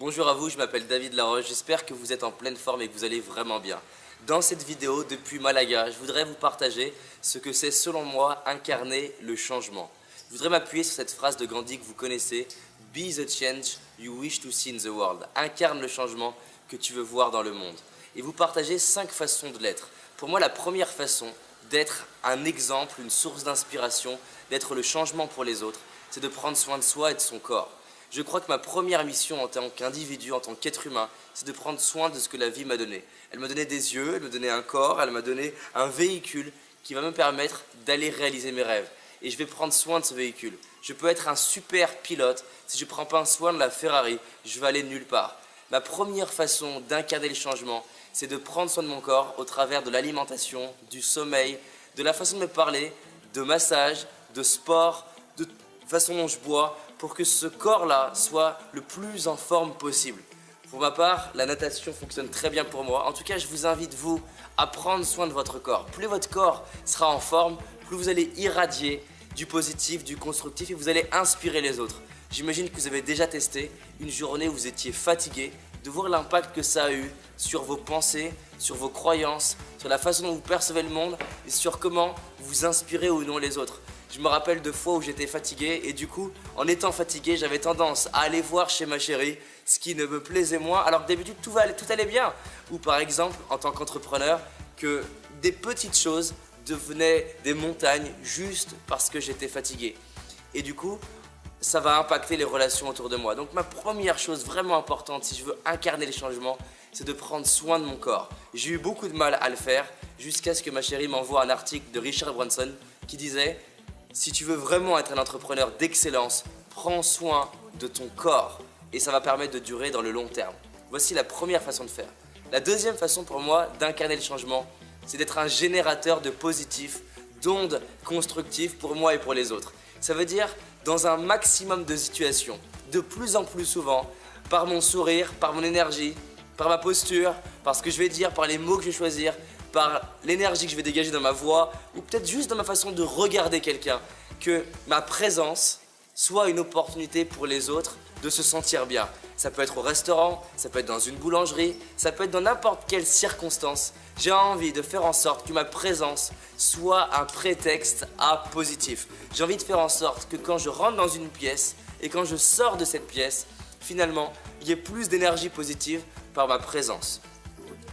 Bonjour à vous, je m'appelle David Laroche, j'espère que vous êtes en pleine forme et que vous allez vraiment bien. Dans cette vidéo, depuis Malaga, je voudrais vous partager ce que c'est selon moi incarner le changement. Je voudrais m'appuyer sur cette phrase de Gandhi que vous connaissez, « Be the change you wish to see in the world ». Incarne le changement que tu veux voir dans le monde. Et vous partagez 5 façons de l'être. Pour moi, la première façon d'être un exemple, une source d'inspiration, d'être le changement pour les autres, c'est de prendre soin de soi et de son corps. Je crois que ma première mission en tant qu'individu, en tant qu'être humain, c'est de prendre soin de ce que la vie m'a donné. Elle m'a donné des yeux, elle m'a donné un corps, elle m'a donné un véhicule qui va me permettre d'aller réaliser mes rêves. Et je vais prendre soin de ce véhicule. Je peux être un super pilote, si je ne prends pas soin de la Ferrari, je vais aller nulle part. Ma première façon d'incarner le changement, c'est de prendre soin de mon corps au travers de l'alimentation, du sommeil, de la façon de me parler, de massage, de sport, de façon dont je bois, pour que ce corps-là soit le plus en forme possible. Pour ma part, la natation fonctionne très bien pour moi. En tout cas, je vous invite, vous, à prendre soin de votre corps. Plus votre corps sera en forme, plus vous allez irradier du positif, du constructif et vous allez inspirer les autres. J'imagine que vous avez déjà testé une journée où vous étiez fatigué, de voir l'impact que ça a eu sur vos pensées, sur vos croyances, sur la façon dont vous percevez le monde et sur comment vous inspirez ou non les autres. Je me rappelle de fois où j'étais fatigué et du coup, en étant fatigué, j'avais tendance à aller voir chez ma chérie ce qui ne me plaisait moins alors que d'habitude tout allait bien. Ou par exemple, en tant qu'entrepreneur, que des petites choses devenaient des montagnes juste parce que j'étais fatigué. Et du coup, ça va impacter les relations autour de moi. Donc ma première chose vraiment importante si je veux incarner les changements, c'est de prendre soin de mon corps. J'ai eu beaucoup de mal à le faire jusqu'à ce que ma chérie m'envoie un article de Richard Branson qui disait « Si tu veux vraiment être un entrepreneur d'excellence, prends soin de ton corps et ça va permettre de durer dans le long terme. » Voici la première façon de faire. La deuxième façon pour moi d'incarner le changement, c'est d'être un générateur de positif, d'ondes constructives pour moi et pour les autres. Ça veut dire dans un maximum de situations, de plus en plus souvent, par mon sourire, par mon énergie, par ma posture, par ce que je vais dire, par les mots que je vais choisir, par l'énergie que je vais dégager dans ma voix, ou peut-être juste dans ma façon de regarder quelqu'un, que ma présence soit une opportunité pour les autres de se sentir bien. Ça peut être au restaurant, ça peut être dans une boulangerie, ça peut être dans n'importe quelle circonstance. J'ai envie de faire en sorte que ma présence soit un prétexte à positif. J'ai envie de faire en sorte que quand je rentre dans une pièce et quand je sors de cette pièce, finalement, il y ait plus d'énergie positive par ma présence.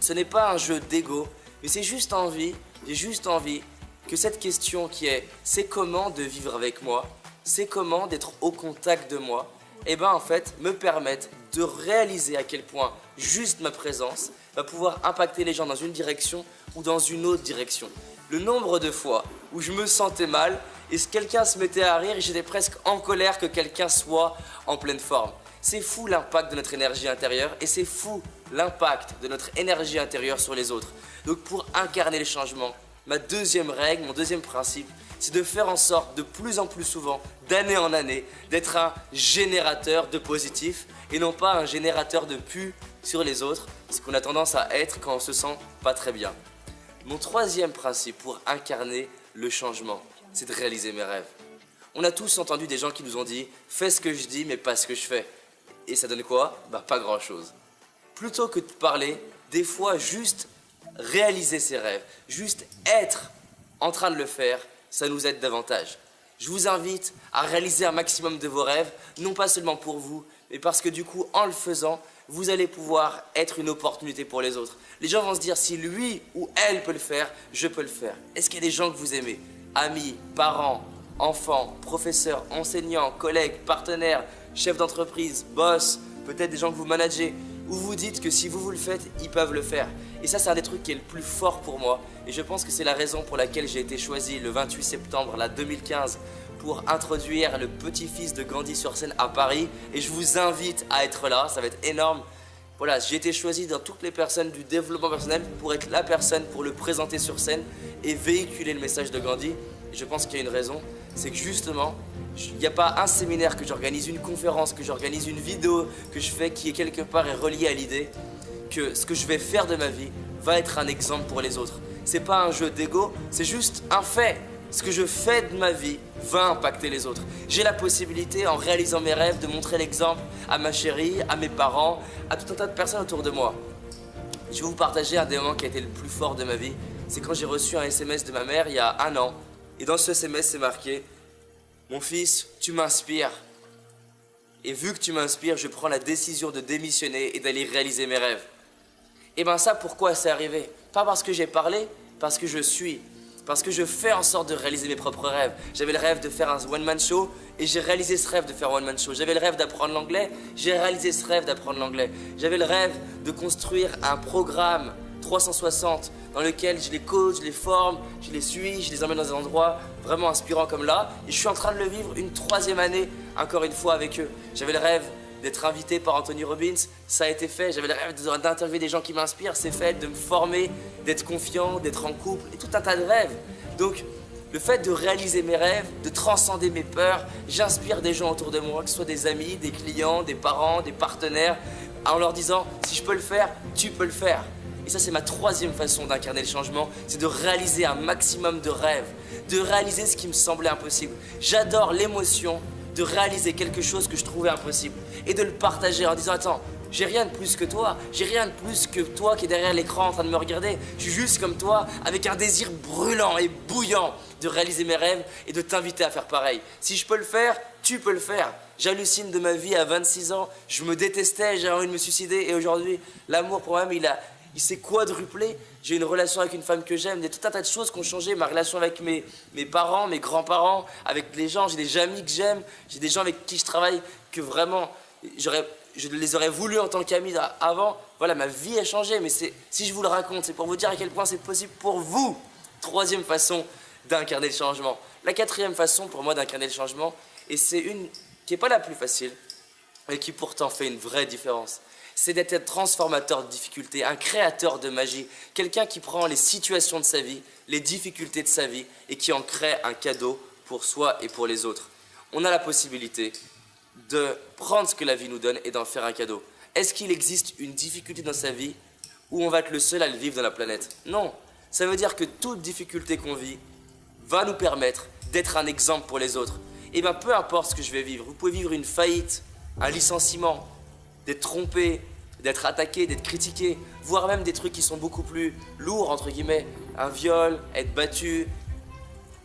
Ce n'est pas un jeu d'ego, mais c'est juste envie, j'ai juste envie que cette question qui est « c'est comment de vivre avec moi ?» c'est comment d'être au contact de moi, et ben en fait me permettre de réaliser à quel point juste ma présence va pouvoir impacter les gens dans une direction ou dans une autre direction. Le nombre de fois où je me sentais mal et quelqu'un se mettait à rire et j'étais presque en colère que quelqu'un soit en pleine forme. C'est fou l'impact de notre énergie intérieure et c'est fou l'impact de notre énergie intérieure sur les autres. Donc pour incarner le changement, ma deuxième règle, mon deuxième principe, c'est de faire en sorte de plus en plus souvent, d'année en année, d'être un générateur de positif et non pas un générateur de pu sur les autres, ce qu'on a tendance à être quand on se sent pas très bien. Mon troisième principe pour incarner le changement, c'est de réaliser mes rêves. On a tous entendu des gens qui nous ont dit « fais ce que je dis mais pas ce que je fais ». Et ça donne quoi? Bah pas grand chose. Plutôt que de parler, des fois juste réaliser ses rêves, juste être en train de le faire, ça nous aide davantage. Je vous invite à réaliser un maximum de vos rêves, non pas seulement pour vous, mais parce que du coup, en le faisant, vous allez pouvoir être une opportunité pour les autres. Les gens vont se dire, si lui ou elle peut le faire, je peux le faire. Est-ce qu'il y a des gens que vous aimez? Amis, parents, enfants, professeurs, enseignants, collègues, partenaires, chefs d'entreprise, boss, peut-être des gens que vous managez, où vous dites que si vous le faites, ils peuvent le faire. Et ça, c'est un des trucs qui est le plus fort pour moi. Et je pense que c'est la raison pour laquelle j'ai été choisi le 28 septembre 2015 pour introduire le petit-fils de Gandhi sur scène à Paris. Et je vous invite à être là, ça va être énorme. Voilà, j'ai été choisi dans toutes les personnes du développement personnel pour être la personne pour le présenter sur scène et véhiculer le message de Gandhi. Et je pense qu'il y a une raison, c'est que justement, il n'y a pas un séminaire que j'organise, une conférence, que j'organise, une vidéo que je fais qui est quelque part est reliée à l'idée que ce que je vais faire de ma vie va être un exemple pour les autres. C'est pas un jeu d'ego, c'est juste un fait. ce que je fais de ma vie va impacter les autres. J'ai la possibilité, en réalisant mes rêves, de montrer l'exemple à ma chérie, à mes parents, à tout un tas de personnes autour de moi. Je vais vous partager un des moments qui a été le plus fort de ma vie. C'est quand j'ai reçu un SMS de ma mère il y a 1 an. Et dans ce SMS, c'est marqué « Mon fils, tu m'inspires. Et vu que tu m'inspires, je prends la décision de démissionner et d'aller réaliser mes rêves. » Et ben ça, pourquoi c'est arrivé? Pas parce que j'ai parlé, parce que je suis. Parce que je fais en sorte de réaliser mes propres rêves. J'avais le rêve de faire un one-man show et j'ai réalisé ce rêve de faire un one-man show. J'avais le rêve d'apprendre l'anglais, j'ai réalisé ce rêve d'apprendre l'anglais. J'avais le rêve de construire un programme 360 dans lequel je les coach, je les forme, je les suis, je les emmène dans des endroits vraiment inspirants comme là. Et je suis en train de le vivre une 3e année, encore une fois avec eux. J'avais le rêve d'être invité par Anthony Robbins, ça a été fait. J'avais le rêve d'interviewer des gens qui m'inspirent, c'est fait, de me former, d'être confiant, d'être en couple, et tout un tas de rêves. Donc, le fait de réaliser mes rêves, de transcender mes peurs, j'inspire des gens autour de moi, que ce soit des amis, des clients, des parents, des partenaires, en leur disant « si je peux le faire, tu peux le faire ». Et ça, c'est ma 3e façon d'incarner le changement, c'est de réaliser un maximum de rêves, de réaliser ce qui me semblait impossible. J'adore l'émotion de réaliser quelque chose que je trouvais impossible et de le partager en disant « Attends, j'ai rien de plus que toi, j'ai rien de plus que toi qui est derrière l'écran en train de me regarder. Je suis juste comme toi, avec un désir brûlant et bouillant de réaliser mes rêves et de t'inviter à faire pareil. Si je peux le faire, tu peux le faire. » J'hallucine de ma vie à 26 ans, je me détestais, j'avais envie de me suicider et aujourd'hui, l'amour pour moi-même, il s'est quadruplé. J'ai une relation avec une femme que j'aime, tout un tas de choses qui ont changé. Ma relation avec mes parents, mes grands-parents, avec les gens, j'ai des amis que j'aime, j'ai des gens avec qui je travaille que vraiment, je les aurais voulu en tant qu'amis avant. Voilà, ma vie a changé, mais si je vous le raconte, c'est pour vous dire à quel point c'est possible pour vous. 3e façon d'incarner le changement. La 4e façon pour moi d'incarner le changement, et c'est une qui n'est pas la plus facile, mais qui pourtant fait une vraie différence. C'est d'être un transformateur de difficultés, un créateur de magie, quelqu'un qui prend les situations de sa vie, les difficultés de sa vie et qui en crée un cadeau pour soi et pour les autres. On a la possibilité de prendre ce que la vie nous donne et d'en faire un cadeau. Est-ce qu'il existe une difficulté dans sa vie où on va être le seul à le vivre dans la planète? Non, ça veut dire que toute difficulté qu'on vit va nous permettre d'être un exemple pour les autres. Et bien peu importe ce que je vais vivre, vous pouvez vivre une faillite, un licenciement, d'être trompé, d'être attaqué, d'être critiqué, voire même des trucs qui sont beaucoup plus lourds, entre guillemets, un viol, être battu,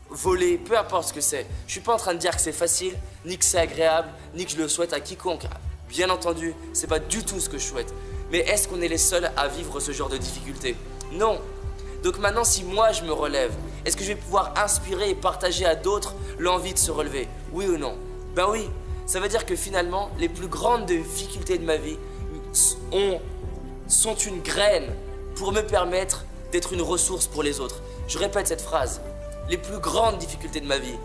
voler, peu importe ce que c'est. Je suis pas en train de dire que c'est facile, ni que c'est agréable, ni que je le souhaite à quiconque. Bien entendu, c'est pas du tout ce que je souhaite. Mais est-ce qu'on est les seuls à vivre ce genre de difficultés? Non. Donc maintenant, si moi je me relève, est-ce que je vais pouvoir inspirer et partager à d'autres l'envie de se relever? Oui ou non? Ben oui. Ça veut dire que finalement, les plus grandes difficultés de ma vie sont une graine pour me permettre d'être une ressource pour les autres. Je répète cette phrase. Les plus grandes difficultés de ma vie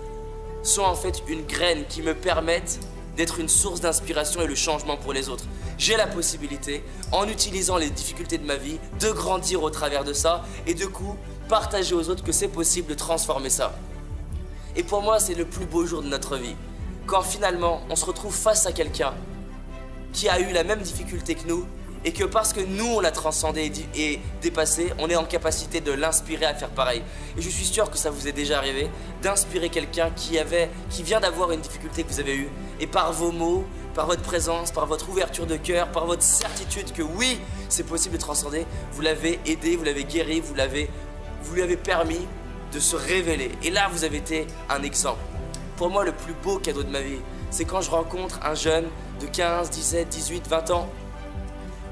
sont en fait une graine qui me permettent d'être une source d'inspiration et le changement pour les autres. J'ai la possibilité, en utilisant les difficultés de ma vie, de grandir au travers de ça et de coup, partager aux autres que c'est possible de transformer ça. Et pour moi, c'est le plus beau jour de notre vie. Quand finalement, on se retrouve face à quelqu'un qui a eu la même difficulté que nous et que parce que nous, on l'a transcendé et dépassé, on est en capacité de l'inspirer à faire pareil. Et je suis sûr que ça vous est déjà arrivé d'inspirer quelqu'un qui vient d'avoir une difficulté que vous avez eue et par vos mots, par votre présence, par votre ouverture de cœur, par votre certitude que oui, c'est possible de transcender, vous l'avez aidé, vous l'avez guéri, vous lui avez permis de se révéler. Et là, vous avez été un exemple. Pour moi, le plus beau cadeau de ma vie, c'est quand je rencontre un jeune de 15, 17, 18, 20 ans,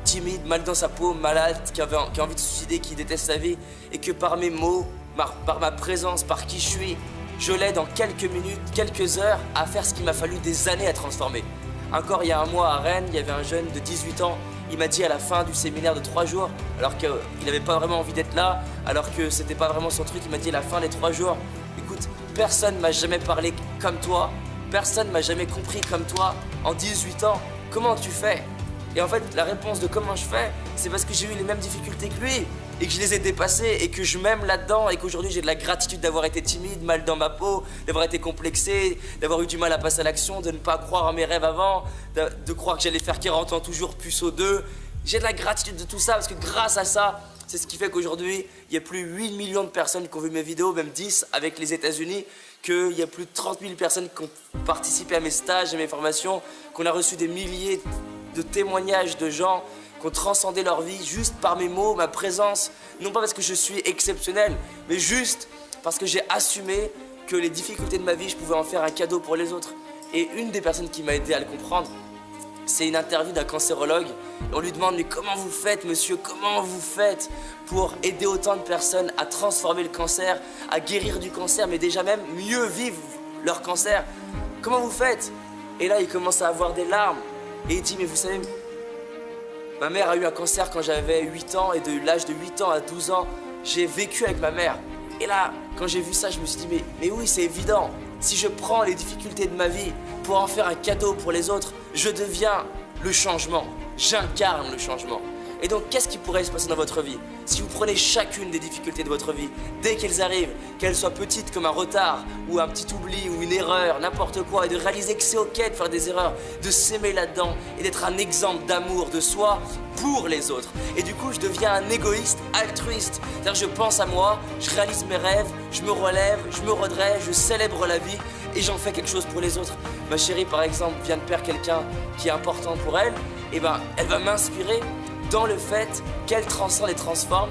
timide, mal dans sa peau, malade, qui a envie de se suicider, qui déteste sa vie, et que par mes mots, par ma présence, par qui je suis, je l'aide en quelques minutes, quelques heures à faire ce qu'il m'a fallu des années à transformer. Encore il y a 1 mois à Rennes, il y avait un jeune de 18 ans, il m'a dit à la fin du séminaire de 3 jours, alors qu'il n'avait pas vraiment envie d'être là, alors que c'était pas vraiment son truc, il m'a dit à la fin des 3 jours, écoute, personne m'a jamais parlé comme toi, personne m'a jamais compris comme toi, en 18 ans, comment tu fais? Et en fait, la réponse de comment je fais, c'est parce que j'ai eu les mêmes difficultés que lui et que je les ai dépassées et que je m'aime là-dedans et qu'aujourd'hui j'ai de la gratitude d'avoir été timide, mal dans ma peau, d'avoir été complexé, d'avoir eu du mal à passer à l'action, de ne pas croire en mes rêves avant, de croire que j'allais faire 40 ans toujours puceau 2. J'ai de la gratitude de tout ça parce que grâce à ça, c'est ce qui fait qu'aujourd'hui, il y a plus de 8 millions de personnes qui ont vu mes vidéos, même 10 avec les États-Unis, qu'il y a plus de 30 000 personnes qui ont participé à mes stages et mes formations, qu'on a reçu des milliers de témoignages de gens qui ont transcendé leur vie juste par mes mots, ma présence. Non pas parce que je suis exceptionnel, mais juste parce que j'ai assumé que les difficultés de ma vie, je pouvais en faire un cadeau pour les autres. Et une des personnes qui m'a aidé à le comprendre, c'est une interview d'un cancérologue. On lui demande, mais comment vous faites, monsieur, comment vous faites pour aider autant de personnes à transformer le cancer, à guérir du cancer, mais déjà même mieux vivre leur cancer? Comment vous faites? Et là, il commence à avoir des larmes. Et il dit, mais vous savez, ma mère a eu un cancer quand j'avais 8 ans, et de l'âge de 8 ans à 12 ans, j'ai vécu avec ma mère. Et là, quand j'ai vu ça, je me suis dit, mais oui, c'est évident. Si je prends les difficultés de ma vie pour en faire un cadeau pour les autres, je deviens le changement. J'incarne le changement. Et donc, qu'est-ce qui pourrait se passer dans votre vie si vous prenez chacune des difficultés de votre vie, dès qu'elles arrivent, qu'elles soient petites comme un retard, ou un petit oubli, ou une erreur, n'importe quoi, et de réaliser que c'est ok de faire des erreurs, de s'aimer là-dedans, et d'être un exemple d'amour de soi pour les autres. Et du coup, je deviens un égoïste altruiste. C'est-à-dire, je pense à moi, je réalise mes rêves, je me relève, je me redresse, je célèbre la vie, et j'en fais quelque chose pour les autres. Ma chérie, par exemple, vient de perdre quelqu'un qui est important pour elle, et ben, elle va m'inspirer dans le fait qu'elle transcende et transforme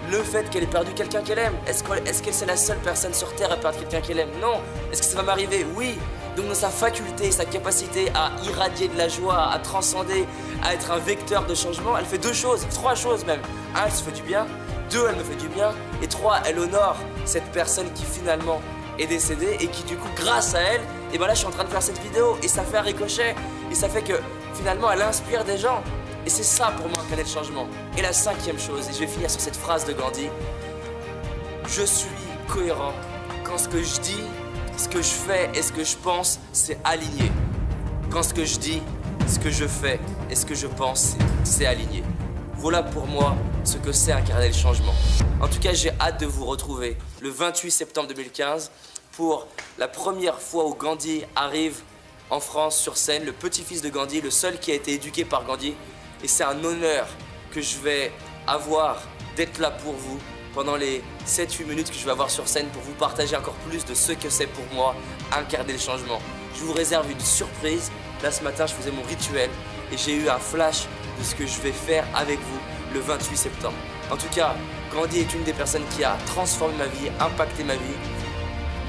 le fait qu'elle ait perdu quelqu'un qu'elle aime. Est-ce qu'elle c'est la seule personne sur Terre à perdre quelqu'un qu'elle aime? Non. Est-ce que ça va m'arriver? Oui. Donc dans sa faculté, sa capacité à irradier de la joie, à transcender, à être un vecteur de changement, elle fait 2 choses, 3 choses même. 1, elle se fait du bien. 2, elle me fait du bien. Et 3, elle honore cette personne qui finalement est décédée et qui du coup, grâce à elle, et ben là je suis en train de faire cette vidéo et ça fait un ricochet. Et ça fait que finalement elle inspire des gens. Et c'est ça pour moi incarner le changement. Et la 5e chose, et je vais finir sur cette phrase de Gandhi, je suis cohérent quand ce que je dis, ce que je fais et ce que je pense, c'est aligné. Quand ce que je dis, ce que je fais et ce que je pense, c'est aligné. Voilà pour moi ce que c'est incarner le changement. En tout cas, j'ai hâte de vous retrouver le 28 septembre 2015 pour la première fois où Gandhi arrive en France sur scène, le petit-fils de Gandhi, le seul qui a été éduqué par Gandhi. Et c'est un honneur que je vais avoir d'être là pour vous pendant les 7-8 minutes que je vais avoir sur scène pour vous partager encore plus de ce que c'est pour moi incarner le changement. Je vous réserve une surprise. Là ce matin je faisais mon rituel et j'ai eu un flash de ce que je vais faire avec vous le 28 septembre. En tout cas, Gandhi est une des personnes qui a transformé ma vie, impacté ma vie.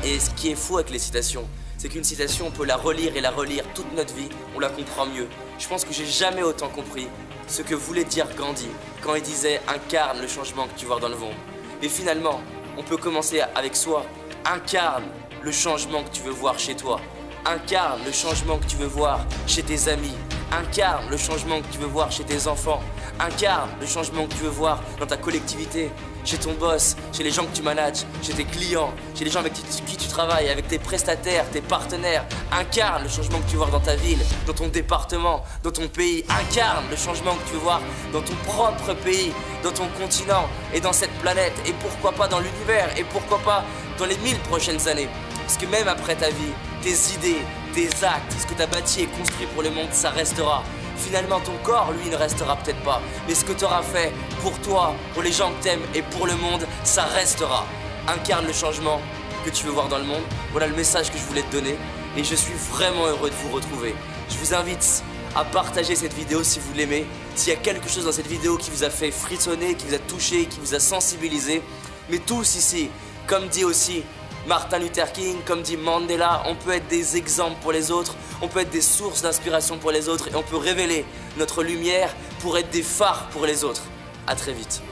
Et ce qui est fou avec les citations, c'est qu'une citation, on peut la relire et la relire toute notre vie, on la comprend mieux. Je pense que j'ai jamais autant compris ce que voulait dire Gandhi quand il disait « incarne le changement que tu vois dans le monde ». Mais finalement, on peut commencer avec soi. Incarne le changement que tu veux voir chez toi. Incarne le changement que tu veux voir chez tes amis. Incarne le changement que tu veux voir chez tes enfants. Incarne le changement que tu veux voir dans ta collectivité, chez ton boss, chez les gens que tu manages, chez tes clients, chez les gens avec qui tu travailles, avec tes prestataires, tes partenaires. Incarne le changement que tu veux voir dans ta ville, dans ton département, dans ton pays. Incarne le changement que tu veux voir dans ton propre pays, dans ton continent et dans cette planète. Et pourquoi pas dans l'univers, et pourquoi pas dans les 1000 prochaines années. Parce que même après ta vie, tes idées, tes actes, ce que tu as bâti et construit pour le monde, ça restera. Finalement, ton corps, lui, ne restera peut-être pas. Mais ce que tu auras fait pour toi, pour les gens que t'aimes et pour le monde, ça restera. Incarne le changement que tu veux voir dans le monde. Voilà le message que je voulais te donner. Et je suis vraiment heureux de vous retrouver. Je vous invite à partager cette vidéo si vous l'aimez. S'il y a quelque chose dans cette vidéo qui vous a fait frissonner, qui vous a touché, qui vous a sensibilisé. Mais tous ici, comme dit aussi Martin Luther King, comme dit Mandela, on peut être des exemples pour les autres, on peut être des sources d'inspiration pour les autres et on peut révéler notre lumière pour être des phares pour les autres. À très vite.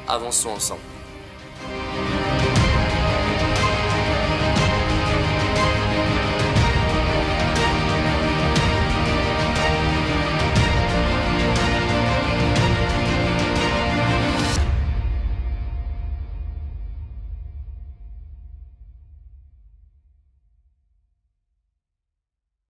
Avançons ensemble.